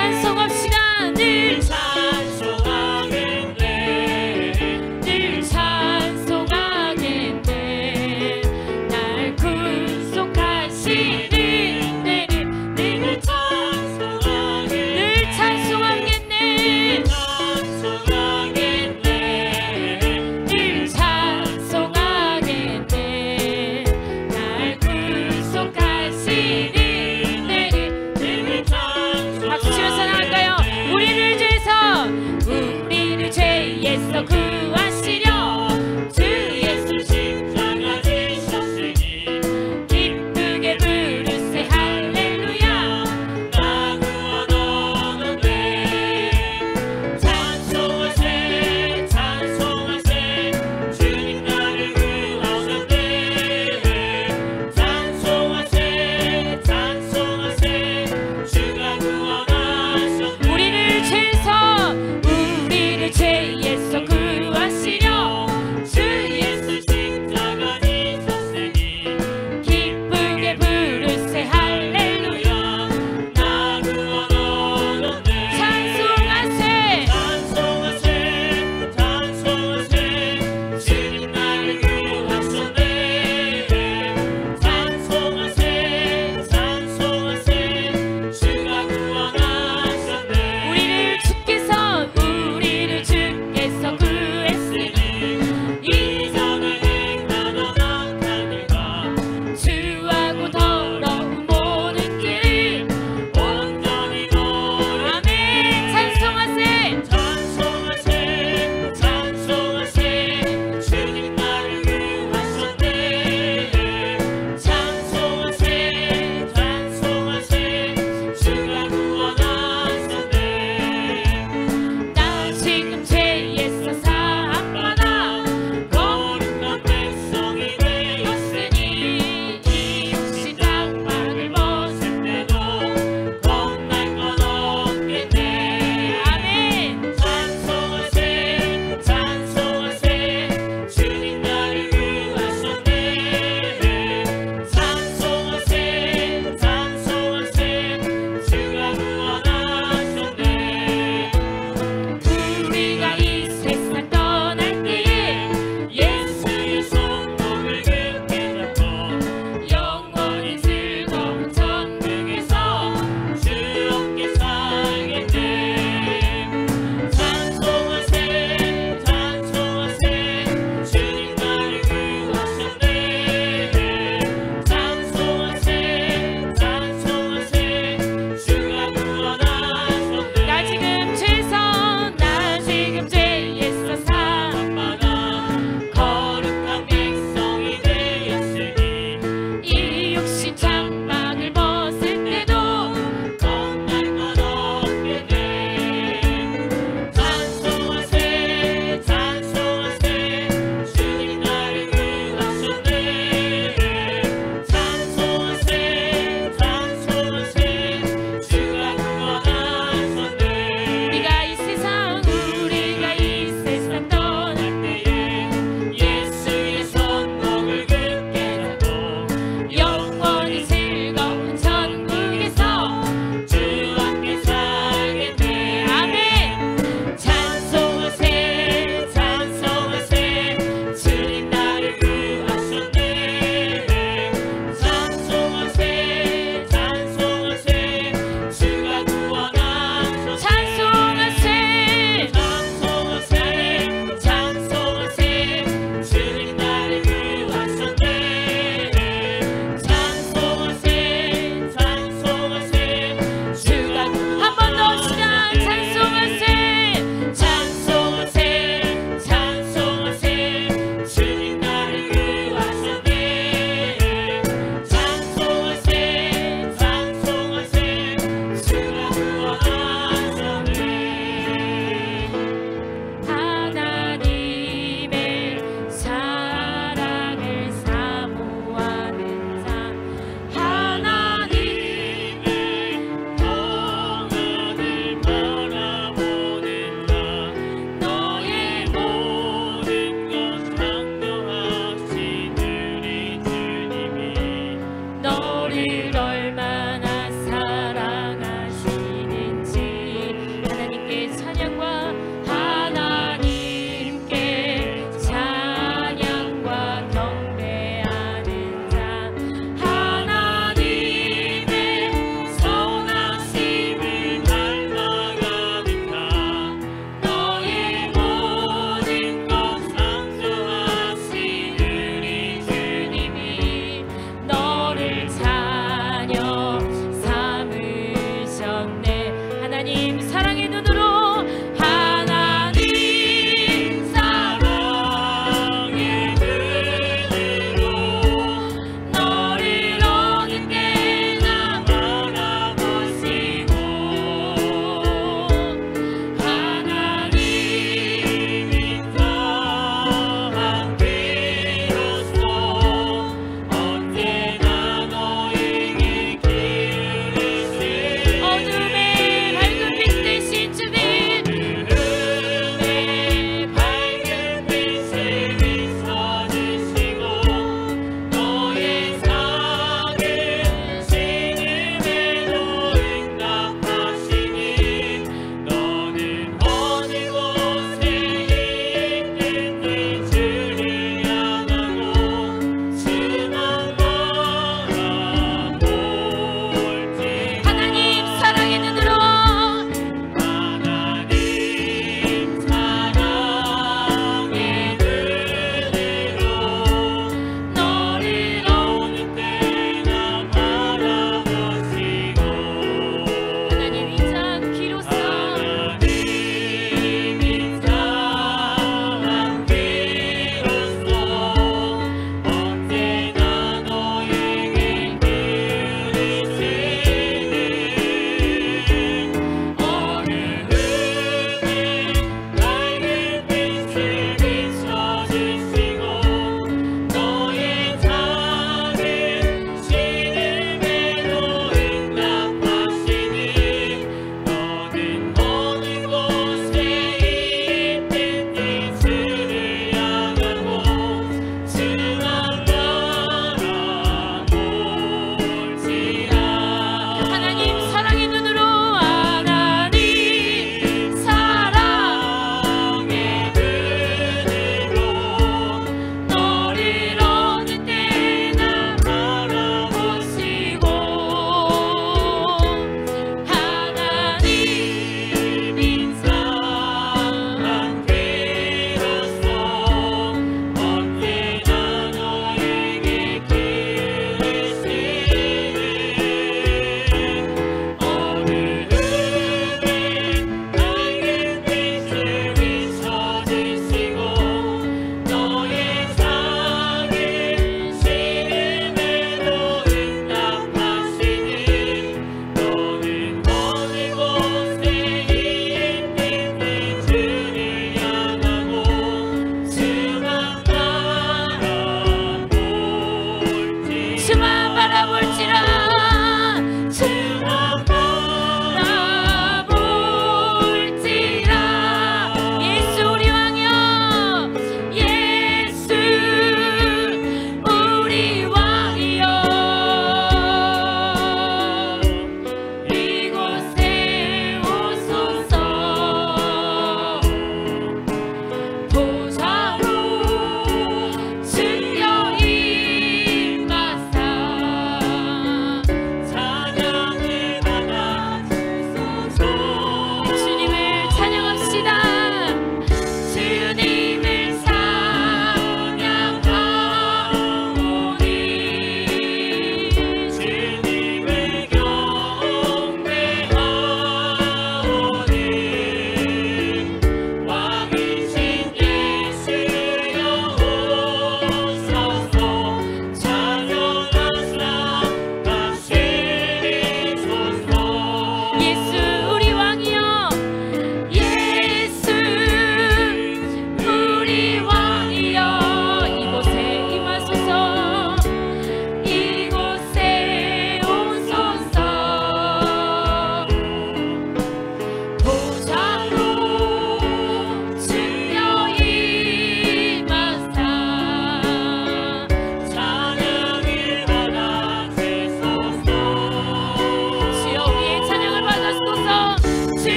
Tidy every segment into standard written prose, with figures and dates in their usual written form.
찬송합시다.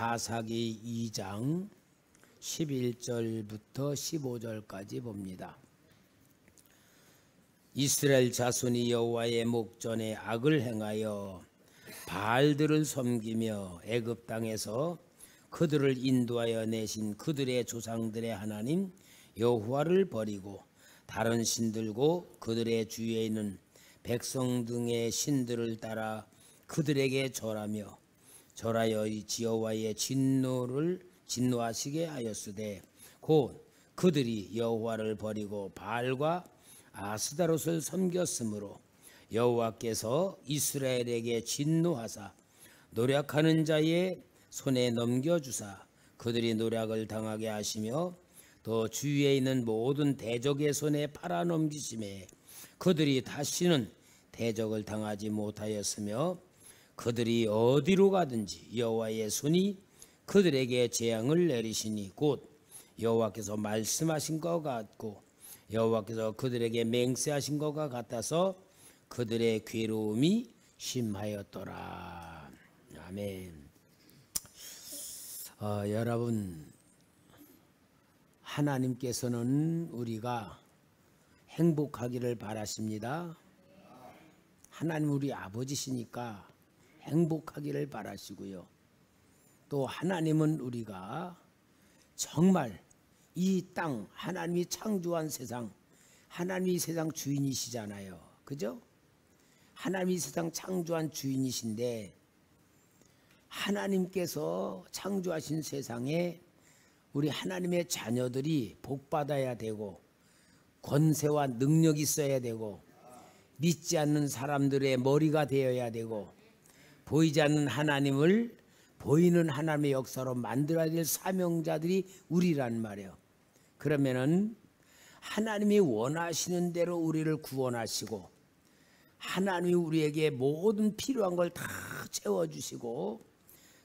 사사기 2장 11절부터 15절까지 봅니다. 이스라엘 자손이 여호와의 목전에 악을 행하여 바알들을 섬기며 애굽 땅에서 그들을 인도하여 내신 그들의 조상들의 하나님 여호와를 버리고 다른 신들고 그들의 주위에 있는 백성 등의 신들을 따라 그들에게 절하며 절하여 여호와의 진노하시게 하였으되 곧 그들이 여호와를 버리고 바알과 아스다롯을 섬겼으므로 여호와께서 이스라엘에게 진노하사 노략하는 자의 손에 넘겨주사 그들이 노략을 당하게 하시며 또 주위에 있는 모든 대적의 손에 팔아넘기심에 그들이 다시는 대적을 당하지 못하였으며 그들이 어디로 가든지 여호와의 손이 그들에게 재앙을 내리시니 곧 여호와께서 말씀하신 것 같고 여호와께서 그들에게 맹세하신 것과 같아서 그들의 괴로움이 심하였더라. 아멘. 여러분, 하나님께서는 우리가 행복하기를 바라십니다. 하나님 우리 아버지시니까 행복하기를 바라시고요. 또 하나님은 우리가 정말 이 땅, 하나님이 창조한 세상, 하나님이 세상 주인이시잖아요. 그죠? 하나님이 세상 창조한 주인이신데 하나님께서 창조하신 세상에 우리 하나님의 자녀들이 복받아야 되고 권세와 능력이 있어야 되고 믿지 않는 사람들의 머리가 되어야 되고 보이지 않는 하나님을 보이는 하나님의 역사로 만들어야 될 사명자들이 우리란 말이에요. 그러면은 하나님이 원하시는 대로 우리를 구원하시고 하나님이 우리에게 모든 필요한 걸 다 채워주시고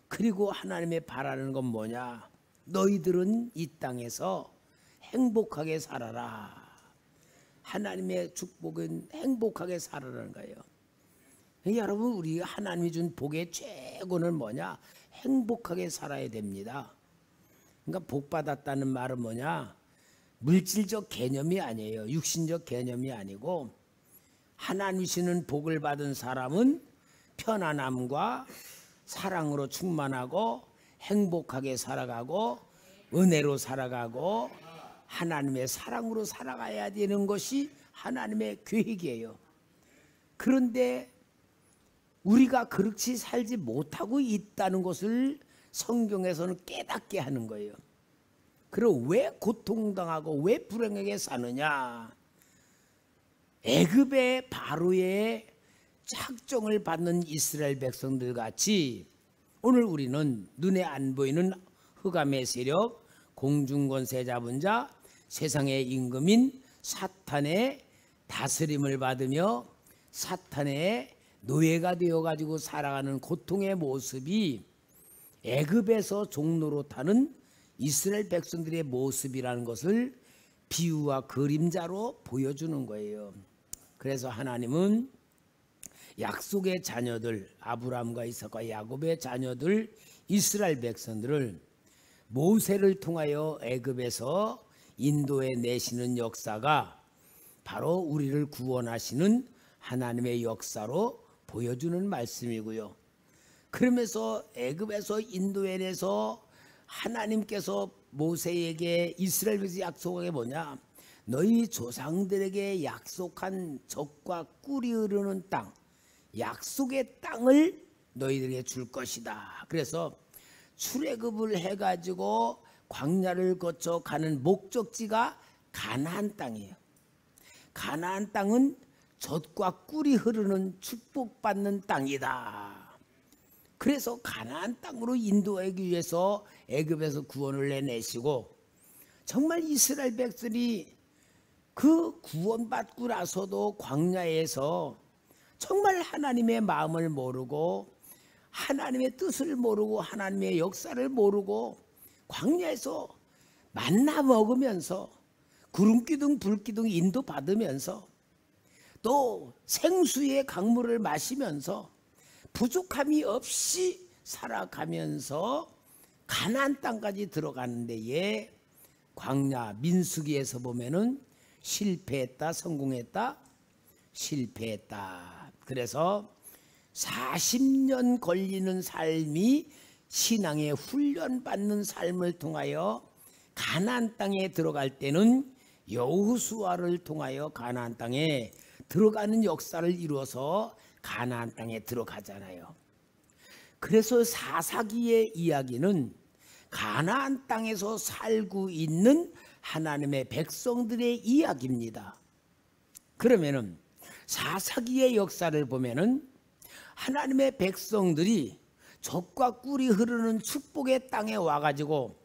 그리고 하나님의 바라는 건 뭐냐? 너희들은 이 땅에서 행복하게 살아라. 하나님의 축복은 행복하게 살아라는 거예요. 여러분, 우리 하나님이 준 복의 최고는 뭐냐? 행복하게 살아야 됩니다. 그러니까 복 받았다는 말은 뭐냐? 물질적 개념이 아니에요. 육신적 개념이 아니고 하나님이시는 복을 받은 사람은 편안함과 사랑으로 충만하고 행복하게 살아가고 은혜로 살아가고 하나님의 사랑으로 살아가야 되는 것이 하나님의 계획이에요. 그런데 우리가 그렇게 살지 못하고 있다는 것을 성경에서는 깨닫게 하는 거예요. 그럼 왜 고통당하고 왜 불행하게 사느냐? 애굽의 바로의 작정을 받는 이스라엘 백성들 같이 오늘 우리는 눈에 안 보이는 흑암의 세력, 공중권세 잡은 자, 세상의 임금인 사탄의 다스림을 받으며 사탄의 노예가 되어가지고 살아가는 고통의 모습이 애굽에서 종로로 타는 이스라엘 백성들의 모습이라는 것을 비유와 그림자로 보여주는 거예요. 그래서 하나님은 약속의 자녀들 아브라함과 이삭과 야곱의 자녀들 이스라엘 백성들을 모세를 통하여 애굽에서 인도해 내시는 역사가 바로 우리를 구원하시는 하나님의 역사로 보여주는 말씀이고요. 그러면서 애굽에서 인도해 내서 하나님께서 모세에게 이스라엘 백성에게 약속한 게 뭐냐? 너희 조상들에게 약속한 젖과 꿀이 흐르는 땅, 약속의 땅을 너희들에게 줄 것이다. 그래서 출애굽을 해가지고 광야를 거쳐 가는 목적지가 가나안 땅이에요. 가나안 땅은 젖과 꿀이 흐르는 축복받는 땅이다. 그래서 가나안 땅으로 인도하기 위해서 애굽에서 구원을 내내시고 정말 이스라엘 백성이 그 구원받고 나서도 광야에서 정말 하나님의 마음을 모르고 하나님의 뜻을 모르고 하나님의 역사를 모르고 광야에서 만나 먹으면서 구름기둥 불기둥 인도받으면서 또 생수의 강물을 마시면서 부족함이 없이 살아가면서 가나안 땅까지 들어가는 데에 광야 민수기에서 보면은 실패했다, 성공했다, 실패했다. 그래서 40년 걸리는 삶이 신앙의 훈련받는 삶을 통하여 가나안 땅에 들어갈 때는 여호수아를 통하여 가나안 땅에 들어가는 역사를 이루어서 가나안 땅에 들어가잖아요. 그래서 사사기의 이야기는 가나안 땅에서 살고 있는 하나님의 백성들의 이야기입니다. 그러면은 사사기의 역사를 보면은 하나님의 백성들이 젖과 꿀이 흐르는 축복의 땅에 와가지고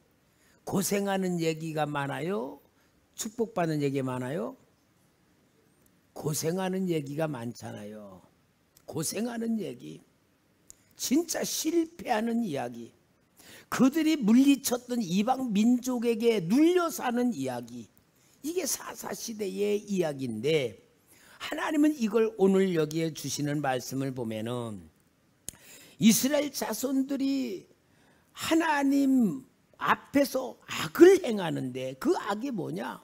고생하는 얘기가 많아요? 축복받는 얘기 많아요? 고생하는 얘기가 많잖아요. 고생하는 얘기, 진짜 실패하는 이야기, 그들이 물리쳤던 이방 민족에게 눌려 사는 이야기, 이게 사사시대의 이야기인데 하나님은 이걸 오늘 여기에 주시는 말씀을 보면은 이스라엘 자손들이 하나님 앞에서 악을 행하는데 그 악이 뭐냐?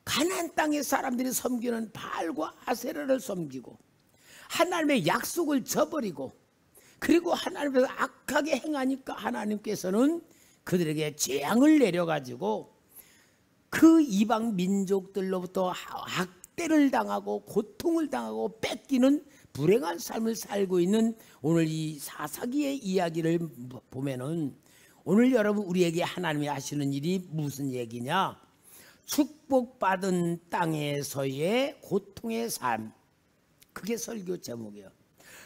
가나안 땅의 사람들이 섬기는 바알과 아세라를 섬기고 하나님의 약속을 저버리고 그리고 하나님께서 악하게 행하니까 하나님께서는 그들에게 재앙을 내려가지고 그 이방 민족들로부터 학대를 당하고 고통을 당하고 뺏기는 불행한 삶을 살고 있는 오늘 이 사사기의 이야기를 보면은 오늘 여러분 우리에게 하나님이 하시는 일이 무슨 얘기냐? 축복받은 땅에서의 고통의 삶, 그게 설교 제목이에요.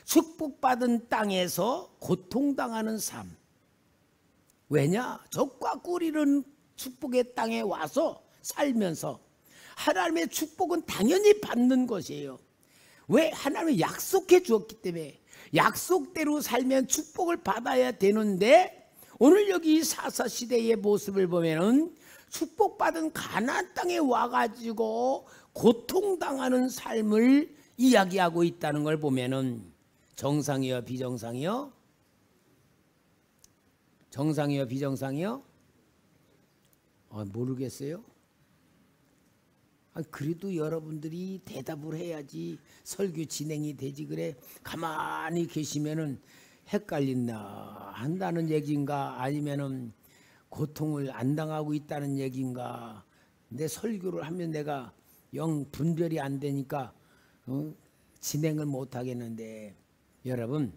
축복받은 땅에서 고통당하는 삶. 왜냐? 젖과 꿀이는 축복의 땅에 와서 살면서 하나님의 축복은 당연히 받는 것이에요. 왜? 하나님이 약속해 주었기 때문에. 약속대로 살면 축복을 받아야 되는데 오늘 여기 사사시대의 모습을 보면은 축복받은 가나안 땅에 와가지고 고통당하는 삶을 이야기하고 있다는 걸 보면은 정상이요 비정상이요? 정상이요 비정상이요? 모르겠어요. 그래도 여러분들이 대답을 해야지 설교 진행이 되지. 그래 가만히 계시면은 헷갈린다 한다는 얘기인가 아니면은 고통을 안 당하고 있다는 얘기인가. 내 설교를 하면 내가 영 분별이 안 되니까 진행을 못 하겠는데, 여러분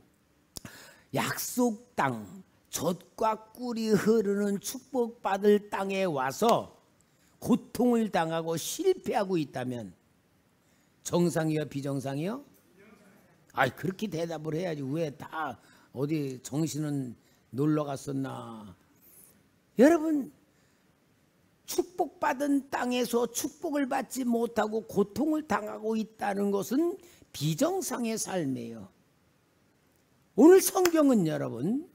약속 땅, 젖과 꿀이 흐르는 축복받을 땅에 와서 고통을 당하고 실패하고 있다면 정상이요 비정상이요? 그렇게 대답을 해야지. 왜 다 어디 정신은 놀러 갔었나. 여러분 축복받은 땅에서 축복을 받지 못하고 고통을 당하고 있다는 것은 비정상의 삶이에요. 오늘 성경은 여러분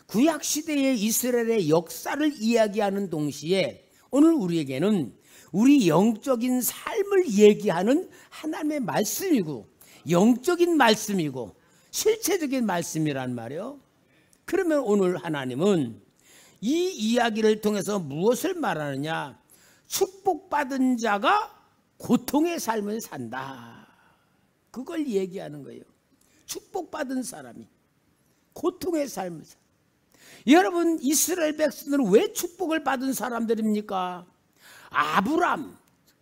구약시대의 이스라엘의 역사를 이야기하는 동시에 오늘 우리에게는 우리 영적인 삶을 얘기하는 하나님의 말씀이고 영적인 말씀이고 실체적인 말씀이란 말이에요. 그러면 오늘 하나님은 이 이야기를 통해서 무엇을 말하느냐? 축복받은 자가 고통의 삶을 산다. 그걸 얘기하는 거예요. 축복받은 사람이 고통의 삶을 산다. 여러분 이스라엘 백성들은 왜 축복을 받은 사람들입니까? 아브람,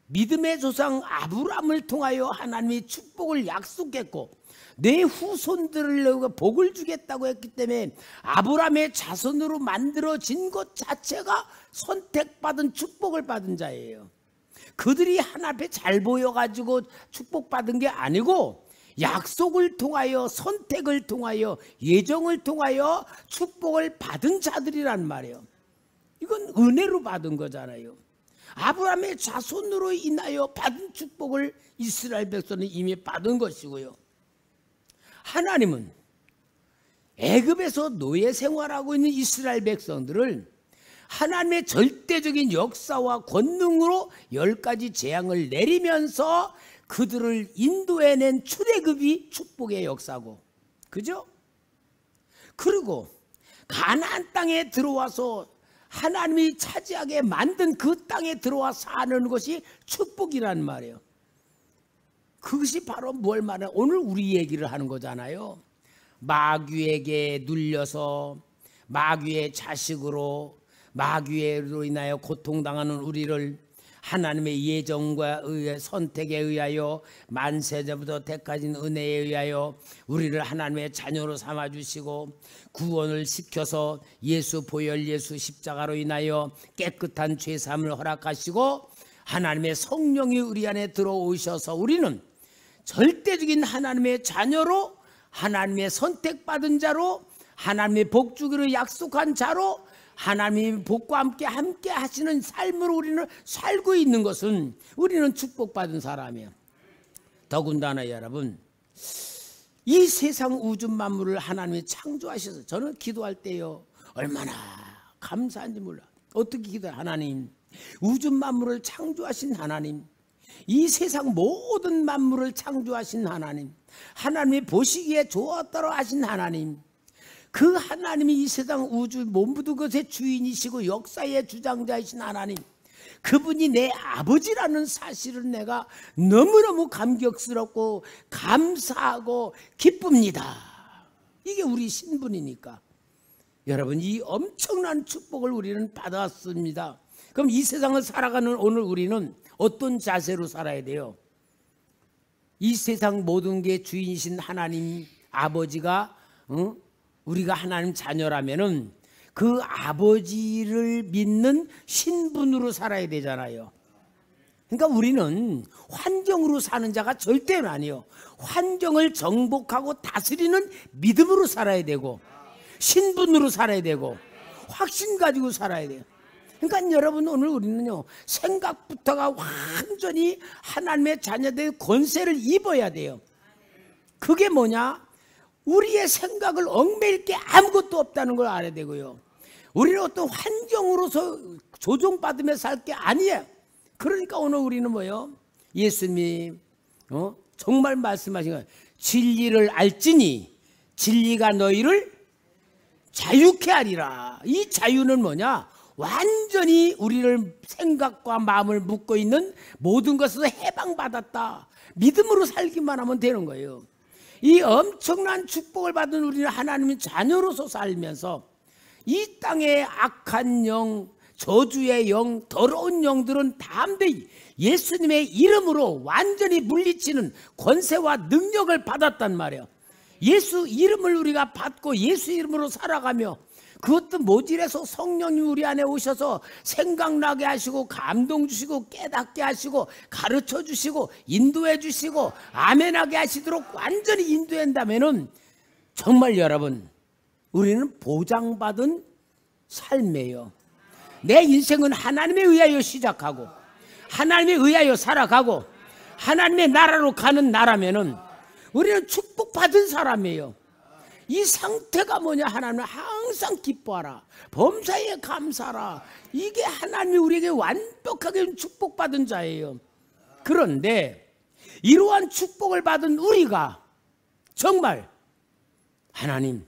믿음의 조상 아브람을 통하여 하나님이 축복을 약속했고 내 후손들을 복을 주겠다고 했기 때문에 아브람의 자손으로 만들어진 것 자체가 선택받은 축복을 받은 자예요. 그들이 하나님께 잘 보여가지고 축복받은 게 아니고 약속을 통하여 선택을 통하여 예정을 통하여 축복을 받은 자들이란 말이에요. 이건 은혜로 받은 거잖아요. 아브라함의 자손으로 인하여 받은 축복을 이스라엘 백성은 이미 받은 것이고요. 하나님은 애굽에서 노예 생활하고 있는 이스라엘 백성들을 하나님의 절대적인 역사와 권능으로 10가지 재앙을 내리면서 그들을 인도해낸 출애굽이 축복의 역사고, 그죠? 그리고 가나안 땅에 들어와서 하나님이 차지하게 만든 그 땅에 들어와 사는 것이 축복이란 말이에요. 그것이 바로 뭘 말해? 오늘 우리 얘기를 하는 거잖아요. 마귀에게 눌려서 마귀의 자식으로 마귀로 인하여 고통당하는 우리를 하나님의 예정과 의해 선택에 의하여 만세전부터 때까지는 은혜에 의하여 우리를 하나님의 자녀로 삼아주시고 구원을 시켜서 예수 보혈 예수 십자가로 인하여 깨끗한 죄사함을 허락하시고 하나님의 성령이 우리 안에 들어오셔서 우리는 절대적인 하나님의 자녀로 하나님의 선택받은 자로 하나님의 복 주기로 약속한 자로 하나님의 복과 함께 하시는 삶으로 우리는 살고 있는 것은 우리는 축복받은 사람이에요. 더군다나 여러분, 이 세상 우주 만물을 하나님이 창조하셔서 저는 기도할 때요 얼마나 감사한지 몰라. 어떻게 기도해? 하나님, 우주 만물을 창조하신 하나님, 이 세상 모든 만물을 창조하신 하나님, 하나님이 보시기에 좋았다고 하신 하나님, 그 하나님이 이 세상 우주 모든 것의 주인이시고 역사의 주장자이신 하나님, 그분이 내 아버지라는 사실을 내가 너무너무 감격스럽고 감사하고 기쁩니다. 이게 우리 신분이니까. 여러분, 이 엄청난 축복을 우리는 받았습니다. 그럼 이 세상을 살아가는 오늘 우리는 어떤 자세로 살아야 돼요? 이 세상 모든 게 주인이신 하나님 아버지가 우리가 하나님 자녀라면은 그 아버지를 믿는 신분으로 살아야 되잖아요. 그러니까 우리는 환경으로 사는 자가 절대로 아니에요. 환경을 정복하고 다스리는 믿음으로 살아야 되고 신분으로 살아야 되고 확신 가지고 살아야 돼요. 그러니까 여러분, 오늘 우리는요 생각부터가 완전히 하나님의 자녀들의 권세를 입어야 돼요. 그게 뭐냐? 우리의 생각을 얽매일 게 아무것도 없다는 걸 알아야 되고요. 우리는 어떤 환경으로서 조종받으며 살 게 아니에요. 그러니까 오늘 우리는 뭐예요? 예수님 정말 말씀하신 거예요. 진리를 알지니 진리가 너희를 자유케 하리라. 이 자유는 뭐냐? 완전히 우리를 생각과 마음을 묶고 있는 모든 것에서 해방받았다. 믿음으로 살기만 하면 되는 거예요. 이 엄청난 축복을 받은 우리는 하나님의 자녀로서 살면서 이 땅의 악한 영, 저주의 영, 더러운 영들은 담대히 예수님의 이름으로 완전히 물리치는 권세와 능력을 받았단 말이에요. 예수 이름을 우리가 받고 예수 이름으로 살아가며, 그것도 모질해서 성령이 우리 안에 오셔서 생각나게 하시고 감동 주시고 깨닫게 하시고 가르쳐 주시고 인도해 주시고 아멘하게 하시도록 완전히 인도한다면은 정말 여러분, 우리는 보장받은 삶이에요. 내 인생은 하나님에 의하여 시작하고 하나님에 의하여 살아가고 하나님의 나라로 가는 나라면은 우리는 축복받은 사람이에요. 이 상태가 뭐냐? 하나님은 항상 기뻐하라, 범사에 감사하라. 이게 하나님이 우리에게 완벽하게 축복받은 자예요. 그런데 이러한 축복을 받은 우리가 정말 하나님,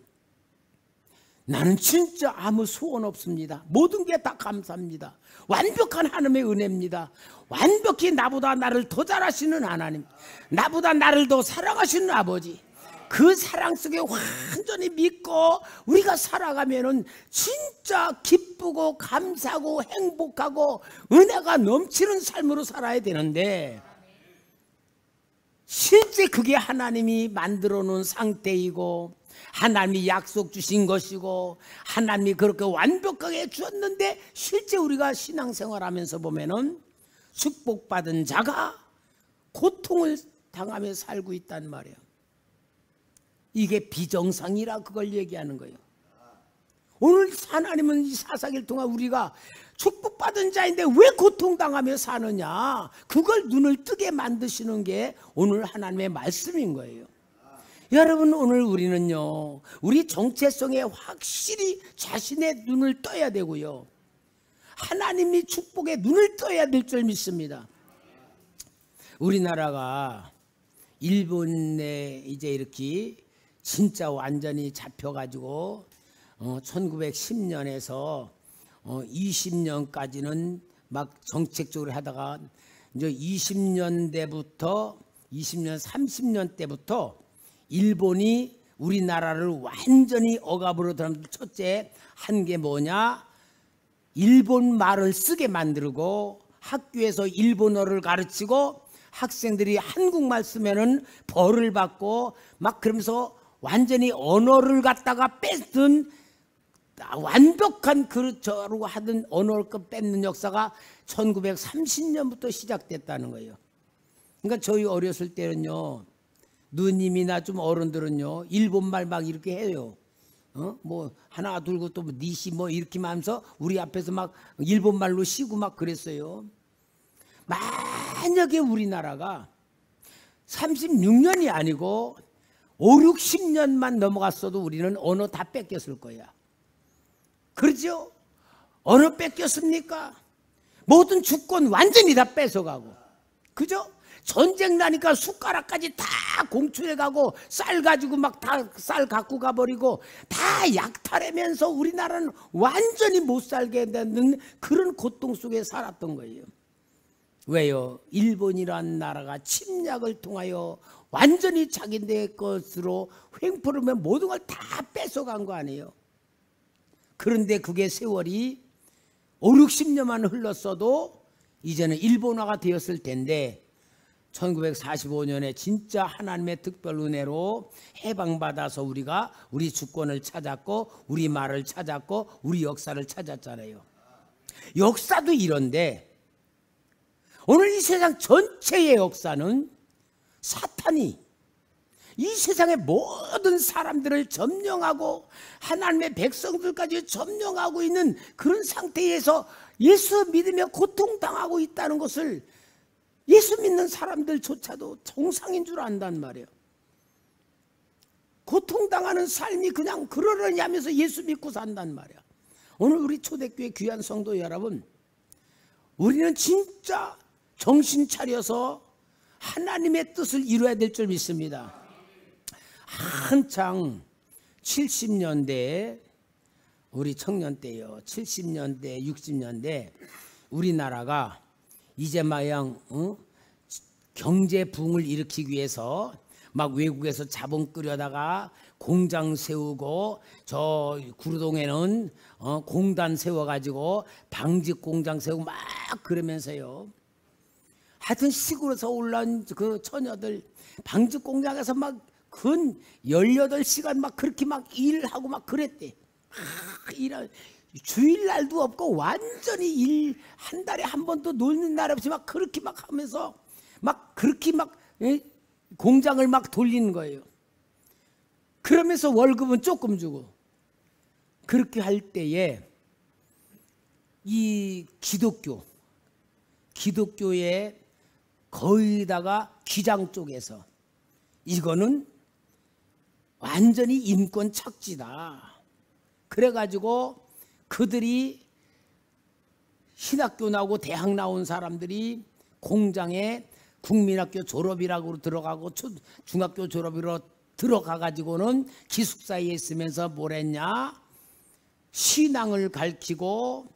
나는 진짜 아무 소원 없습니다. 모든 게 다 감사합니다. 완벽한 하나님의 은혜입니다. 완벽히 나보다 나를 더 잘하시는 하나님, 나보다 나를 더 사랑하시는 아버지, 그 사랑 속에 완전히 믿고 우리가 살아가면은 진짜 기쁘고 감사하고 행복하고 은혜가 넘치는 삶으로 살아야 되는데, 실제 그게 하나님이 만들어 놓은 상태이고 하나님이 약속 주신 것이고 하나님이 그렇게 완벽하게 주었는데, 실제 우리가 신앙생활하면서 보면은 축복받은 자가 고통을 당하며 살고 있단 말이에요. 이게 비정상이라 그걸 얘기하는 거예요. 오늘 하나님은 이 사사기를 통해 우리가 축복받은 자인데 왜 고통당하며 사느냐, 그걸 눈을 뜨게 만드시는 게 오늘 하나님의 말씀인 거예요. 여러분, 오늘 우리는요 우리 정체성에 확실히 자신의 눈을 떠야 되고요, 하나님이 축복에 눈을 떠야 될 줄 믿습니다. 우리나라가 일본에 이제 이렇게 진짜 완전히 잡혀가지고 1910년에서 20년까지는 막 정책적으로 하다가 이제 20년대부터 20년 30년 때부터 일본이 우리나라를 완전히 억압으로 들어가면서 첫째 한 게 뭐냐? 일본 말을 쓰게 만들고 학교에서 일본어를 가르치고 학생들이 한국말 쓰면은 벌을 받고 막 그러면서 완전히 언어를 갖다가 뺏은 완벽한 그저로 하던 언어를 뺏는 역사가 1930년부터 시작됐다는 거예요. 그러니까 저희 어렸을 때는요, 누님이나 좀 어른들은요, 일본말 막 이렇게 해요. 뭐 하나 둘고 또 니시 뭐 이렇게만 하면서 우리 앞에서 막 일본말로 쉬고 막 그랬어요. 만약에 우리나라가 36년이 아니고 5, 60년만 넘어갔어도 우리는 언어 다 뺏겼을 거야. 그렇죠? 언어 뺏겼습니까? 모든 주권 완전히 다 뺏어가고, 그죠? 전쟁 나니까 숟가락까지 다 공출해가고 쌀 가지고 막 다 쌀 갖고 가버리고 다 약탈하면서 우리나라는 완전히 못 살게 되는 그런 고통 속에 살았던 거예요. 왜요? 일본이란 나라가 침략을 통하여 완전히 자기네 것으로 횡포를 하면 모든 걸 다 뺏어간 거 아니에요. 그런데 그게 세월이 5, 60년만 흘렀어도 이제는 일본화가 되었을 텐데 1945년에 진짜 하나님의 특별 은혜로 해방받아서 우리가 우리 주권을 찾았고 우리 말을 찾았고 우리 역사를 찾았잖아요. 역사도 이런데 오늘 이 세상 전체의 역사는 사탄이 이 세상의 모든 사람들을 점령하고 하나님의 백성들까지 점령하고 있는 그런 상태에서 예수 믿으며 고통당하고 있다는 것을 예수 믿는 사람들조차도 정상인 줄 안단 말이에요. 고통당하는 삶이 그냥 그러려니 하면서 예수 믿고 산단 말이야. 오늘 우리 초대교회 귀한 성도 여러분, 우리는 진짜 정신 차려서 하나님의 뜻을 이루어야 될 줄 믿습니다. 한창 70년대에 우리 청년 때요, 70년대 60년대 우리나라가 이제 마냥 경제 붕을 일으키기 위해서 막 외국에서 자본 끌여다가 공장 세우고 저 구로동에는 공단 세워가지고 방직 공장 세우고 막 그러면서요. 하여튼 시골에서 올라온 그 처녀들 방직 공장에서 막 근 18시간 막 그렇게 막 일하고 막 그랬대. 주일날도 없고 완전히 일 한 달에 한 번도 놀는 날 없이 막 그렇게 막 하면서 막 그렇게 막 공장을 막 돌리는 거예요. 그러면서 월급은 조금 주고 그렇게 할 때에 이 기독교의 거의다가 기장 쪽에서 이거는 완전히 인권 착취다. 그래가지고 그들이 신학교 나오고 대학 나온 사람들이 공장에 국민학교 졸업이라고 들어가고 중학교 졸업으로 들어가가지고는 기숙사에 있으면서 뭘 했냐? 신앙을 가르치고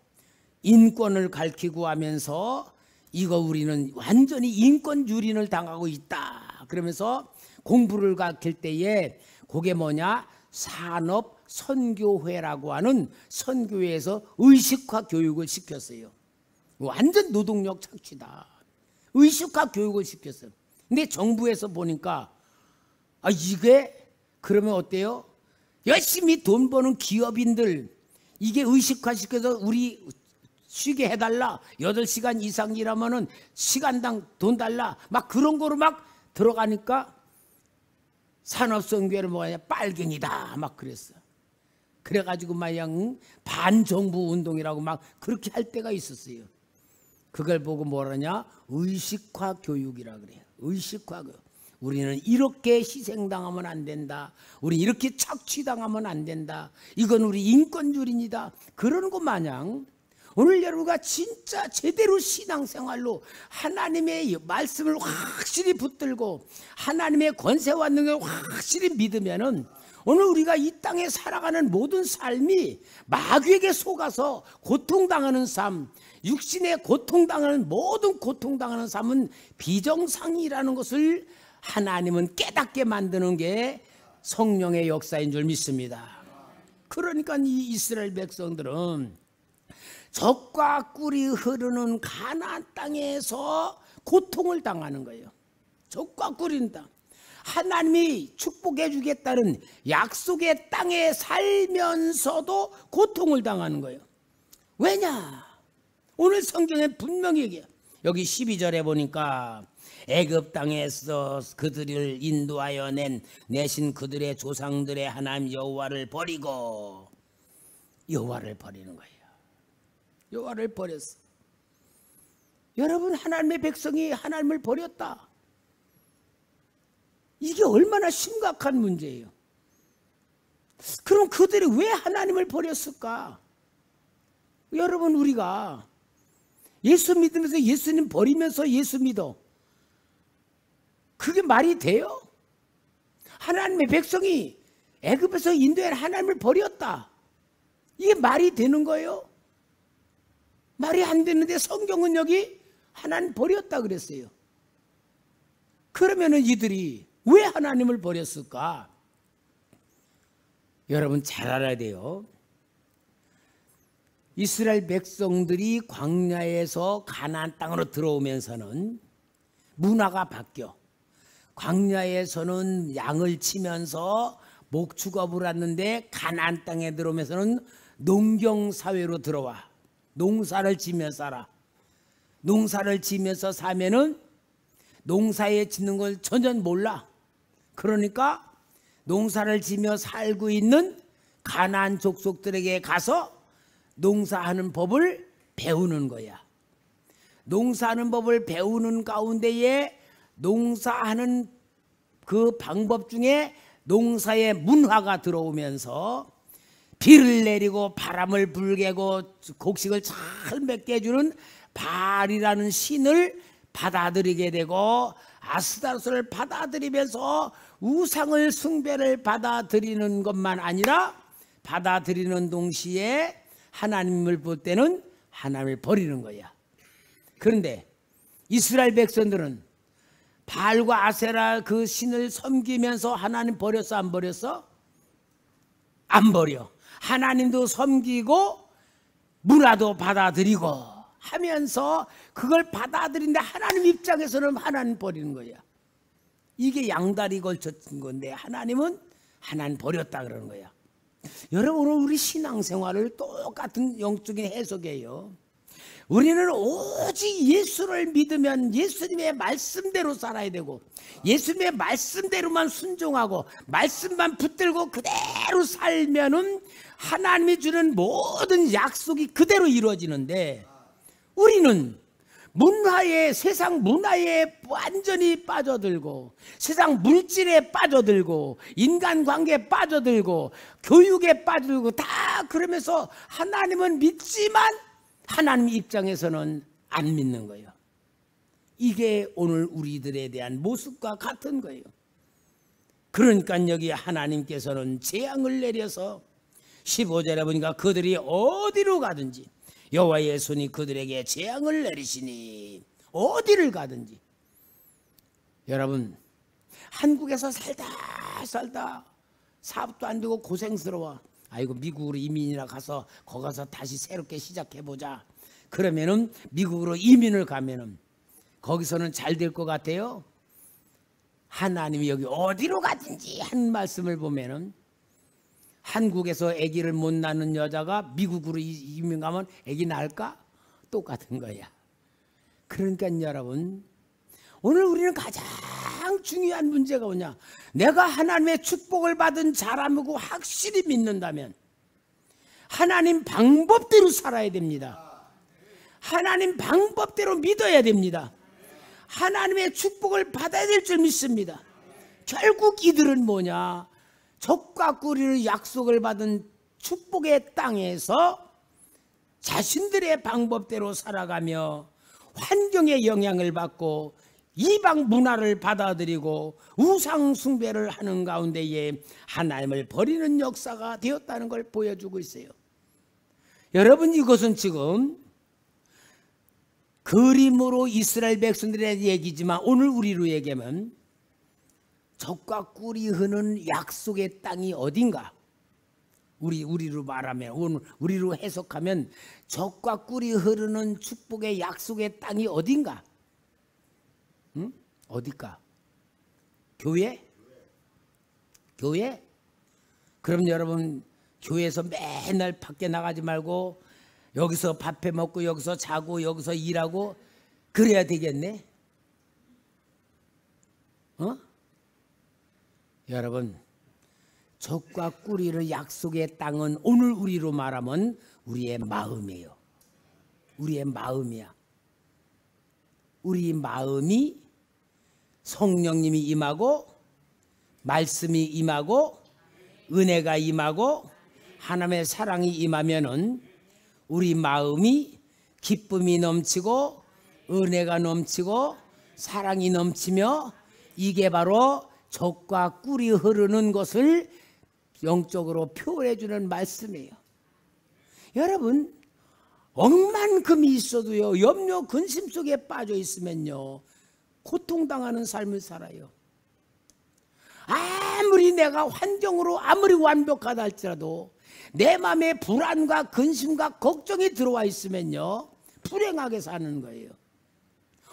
인권을 가르치고 하면서 이거 우리는 완전히 인권 유린을 당하고 있다. 그러면서 공부를 가르칠 때에 그게 뭐냐? 산업 선교회라고 하는 선교회에서 의식화 교육을 시켰어요. 완전 노동력 착취다. 의식화 교육을 시켰어요. 근데 정부에서 보니까 이게 그러면 어때요? 열심히 돈 버는 기업인들 이게 의식화시켜서 우리 쉬게 해달라. 8시간 이상 일하면은 시간당 돈 달라. 막 그런 거로 막 들어가니까 산업선교회를 뭐냐 빨갱이다 막 그랬어. 그래가지고 마냥 반정부 운동이라고 막 그렇게 할 때가 있었어요. 그걸 보고 뭐라냐? 의식화 교육이라 그래요. 의식화 교육. 우리는 이렇게 희생당하면 안 된다. 우리 이렇게 착취당하면 안 된다. 이건 우리 인권유린이다. 그러는 것 마냥 오늘 여러분과 진짜 제대로 신앙생활로 하나님의 말씀을 확실히 붙들고 하나님의 권세와 능력을 확실히 믿으면은 오늘 우리가 이 땅에 살아가는 모든 삶이 마귀에게 속아서 고통당하는 삶, 육신에 고통당하는 모든 고통당하는 삶은 비정상이라는 것을 하나님은 깨닫게 만드는 게 성령의 역사인 줄 믿습니다. 그러니까 이 이스라엘 백성들은 젖과 꿀이 흐르는 가나안 땅에서 고통을 당하는 거예요. 젖과 꿀인 땅. 하나님이 축복해 주겠다는 약속의 땅에 살면서도 고통을 당하는 거예요. 왜냐? 오늘 성경에 분명히 얘기해요. 여기 12절에 보니까 애굽 땅에서 그들을 인도하여 내신 그들의 조상들의 하나님 여호와를 버리고, 여호와를 버리는 거예요. 여호와를 버렸어. 여러분, 하나님의 백성이 하나님을 버렸다. 이게 얼마나 심각한 문제예요. 그럼 그들이 왜 하나님을 버렸을까? 여러분, 우리가 예수 믿으면서 예수님 버리면서 예수 믿어. 그게 말이 돼요? 하나님의 백성이 애굽에서 인도해 하나님을 버렸다. 이게 말이 되는 거예요? 말이 안 되는데 성경은 여기 하나님 버렸다 그랬어요. 그러면은 이들이 왜 하나님을 버렸을까? 여러분 잘 알아야 돼요. 이스라엘 백성들이 광야에서 가나안 땅으로 들어오면서는 문화가 바뀌어. 광야에서는 양을 치면서 목축업을 했는데 가나안 땅에 들어오면서는 농경사회로 들어와. 농사를 지며 살아. 농사를 지면서 사면은 농사에 짓는 걸 전혀 몰라. 그러니까 농사를 지며 살고 있는 가나안 족속들에게 가서 농사하는 법을 배우는 거야. 농사하는 법을 배우는 가운데에 농사하는 그 방법 중에 농사의 문화가 들어오면서 비를 내리고 바람을 불게 하고 곡식을 잘 맺게 해주는 바알이라는 신을 받아들이게 되고 아스타로스를 받아들이면서 우상을 숭배를 받아들이는 것만 아니라 받아들이는 동시에 하나님을 볼 때는 하나님을 버리는 거야. 그런데 이스라엘 백성들은 바알과 아세라 그 신을 섬기면서 하나님 버렸어 안 버렸어? 안 버려. 하나님도 섬기고 문화도 받아들이고 하면서 그걸 받아들인데 하나님 입장에서는 하나님 버리는 거야. 이게 양다리 걸쳤던 건데 하나님은 하나님 버렸다 그러는 거야. 여러분, 오늘 우리 신앙생활을 똑같은 영적인 해석이에요. 우리는 오직 예수를 믿으면 예수님의 말씀대로 살아야 되고 예수님의 말씀대로만 순종하고 말씀만 붙들고 그대로 살면은 하나님이 주는 모든 약속이 그대로 이루어지는데, 우리는 문화에, 세상 문화에 완전히 빠져들고 세상 물질에 빠져들고 인간관계에 빠져들고 교육에 빠져들고 다 그러면서 하나님은 믿지만 하나님 입장에서는 안 믿는 거예요. 이게 오늘 우리들에 대한 모습과 같은 거예요. 그러니까 여기 하나님께서는 재앙을 내려서 15절에 보니까 그들이 어디로 가든지 여호와의 손이 그들에게 재앙을 내리시니 어디를 가든지. 여러분, 한국에서 살다 사업도 안 되고 고생스러워. 아이고, 미국으로 이민이나 가서 거기 가서 다시 새롭게 시작해보자. 그러면은 미국으로 이민을 가면은 거기서는 잘 될 것 같아요? 하나님이 여기 어디로 가든지 한 말씀을 보면은 한국에서 아기를 못 낳는 여자가 미국으로 이민 가면 아기 낳을까? 똑같은 거야. 그러니까 여러분, 오늘 우리는 가장 중요한 문제가 뭐냐? 내가 하나님의 축복을 받은 자라고 확실히 믿는다면 하나님 방법대로 살아야 됩니다. 하나님 방법대로 믿어야 됩니다. 하나님의 축복을 받아야 될 줄 믿습니다. 결국 이들은 뭐냐? 젖과 꿀이는 약속을 받은 축복의 땅에서 자신들의 방법대로 살아가며 환경의 영향을 받고 이방 문화를 받아들이고 우상 숭배를 하는 가운데에 하나님을 버리는 역사가 되었다는 걸 보여주고 있어요. 여러분, 이것은 지금 그림으로 이스라엘 백성들의 얘기지만 오늘 우리로 얘기하면 젖과 꿀이 흐르는 약속의 땅이 어딘가? 우리로 말하면, 오늘 우리로 해석하면 젖과 꿀이 흐르는 축복의 약속의 땅이 어딘가? 응? 어딜까? 교회? 교회? 그럼 여러분, 교회에서 맨날 밖에 나가지 말고 여기서 밥해 먹고 여기서 자고 여기서 일하고 그래야 되겠네? 여러분, 젖과 꿀이를 약속의 땅은 오늘 우리로 말하면 우리의 마음이에요. 우리의 마음이야. 우리 마음이 성령님이 임하고 말씀이 임하고 은혜가 임하고 하나님의 사랑이 임하면은 우리 마음이 기쁨이 넘치고 은혜가 넘치고 사랑이 넘치며 이게 바로 젖과 꿀이 흐르는 것을 영적으로 표현해 주는 말씀이에요. 여러분, 억만금이 있어도요, 염려 근심 속에 빠져 있으면요 고통당하는 삶을 살아요. 아무리 내가 환경으로 아무리 완벽하다 할지라도 내 마음에 불안과 근심과 걱정이 들어와 있으면요 불행하게 사는 거예요.